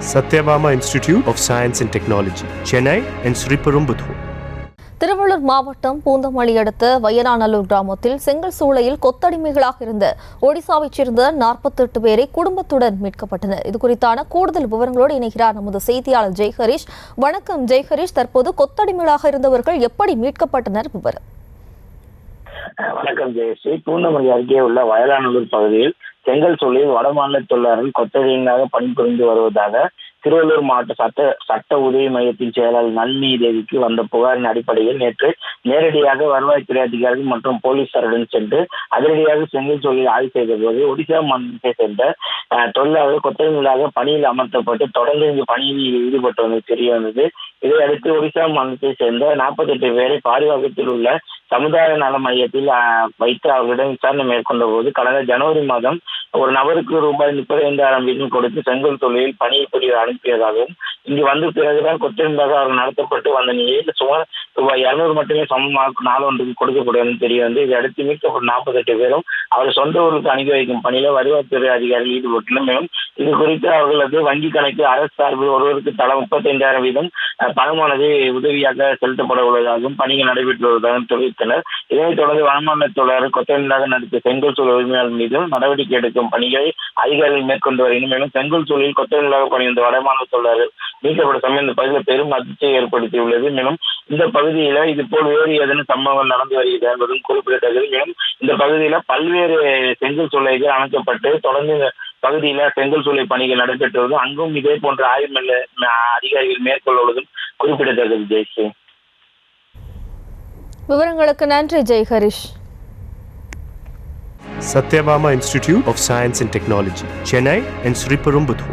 Satyabama Institute of Science and Technology, Chennai and Sriperumbudur. Tiruvallur மாவட்டம் பூந்தமல்லி அடுத்த வையனாநல்லூர் கிராமத்தில் செங்கல் சூளையில் கொத்தடிமைகளாக இருந்த ஒடிசாவைச் சேர்ந்த 48 பேரை குடும்பத்துடன் மீட்கப்பட்டனர். இதுகுறித்தான கூடுதல் விவரங்களோடு இணைகிறார் நமது செய்தியாளர் ஜெய்ஹரிஷ். வணக்கம் ஜெய்ஹரிஷ், தற்போது கொத்தடிமைகளாக இருந்தவர்கள் எப்படி மீட்கப்பட்டனர்? விவரம். வணக்கம் ஜெயஸ்ரீ. பூந்தமல்லி அருகே உள்ள வயலாநல்லூர் பகுதியில் செங்கல் சூளையில் வடமாநில தொழிலாளர்கள் கொத்தடிமையாக பணிபுரிந்து வருவதாக திருவள்ளூர் மாவட்ட சட்ட உதவி மையத்தின் செயலாளர் நளினி தேவிக்கு வந்த புகாரின் அடிப்படையில் நேற்று நேரடியாக வருவாய்த்துறை அதிகாரிகள் மற்றும் போலீசாருடன் சென்று அதிரடியாக செங்கல் சூளையில் ஆய்வு செய்த போது ஒடிசா மாநிலத்தை சேர்ந்த தொழிலாளர்கள் கொத்தடிமைகளாக பணியில் அமர்த்தப்பட்டு தொடர்ந்து இந்த பணியில் ஈடுபட்டு வந்தது தெரிய வந்தது. இதையடுத்து ஒடிசா மாநிலத்தை சேர்ந்த 48 பேரை பாரிவாக்கத்தில் உள்ள சமுதாய நல மையத்தில் வைத்து அவர்களிடம் விசாரணை மேற்கொண்ட போது கடந்த ஜனவரி மாதம் ஒரு நபருக்கு ரூபாய் 35,000 வீதம் கொடுத்து செங்கல் தொழிலில் பணியை புரிய அனுப்பியதாகவும் இங்கு வந்த பிறகுதான் கொத்தடிமையாக அவர்கள் நடத்தப்பட்டு வந்த நிலையில் சுமார் ரூபாய் 200 மட்டுமே சமமாக நாள் ஒன்றுக்கு கொடுக்கப்படும் தெரிய வந்து இதையடுத்து மீட்கப்பட்ட 48 பேரும் அவர் சொந்த ஊருக்கு அனுப்பி வைக்கும் பணியில வருவாய்த்துறை அதிகாரிகள் ஈடுபட்டுள்ளனர். மேலும் இது குறித்து அவர்களது வங்கி கணக்கு அரசு சார்பில் ஒருவருக்கு தலா 35,000 வீதம் பணமானது உதவியாக செலுத்தப்பட உள்ளதாகவும் பணிகள் நடைபெற்று வருவதாகவும் தெரிவித்தனர். இதனைத் தொடர்ந்து வடமாநில தொழிலாளர் கொத்தடிமையாக நடித்த செங்கல் சூழல் உரிமையாளர் மீதும் நடவடிக்கை எடுக்கும் பணிகளை அதிகாரிகள் மேற்கொண்டு வருகின்றனர். மேலும் செங்கல் சூழலில் கொத்தடிமையாக பணிந்த வடமாநில தொழிலாளர் மீட்கப்பட்ட சமயம் இந்த பகுதியில் பெரும் அதிர்ச்சியை ஏற்படுத்தியுள்ளது. மேலும் இந்த பகுதியில இது போல் வேறு ஏதேனும் சம்பவங்கள் நடந்து வருகிறது என்பதும் குறிப்பிடத்தக்கது. மேலும் இந்த பகுதியில பல்வேறு செங்கல் சூளைகள் அமைக்கப்பட்டு தொடர்ந்து இந்த பகுதியில செங்கல் சூளை பணிகள் நடைபெற்றுள்ளதும் அங்கும் இதே போன்ற ஆய்வு அதிகாரிகள் மேற்கொள்வதும் குறிப்பிடத்தக்கது. ஜெய்ஸ்ரீ, விவரங்களுக்கு நன்றி ஜெய்ஹரிஷ். Satyabama Institute of Science and Technology, Chennai and Sriperumbudur.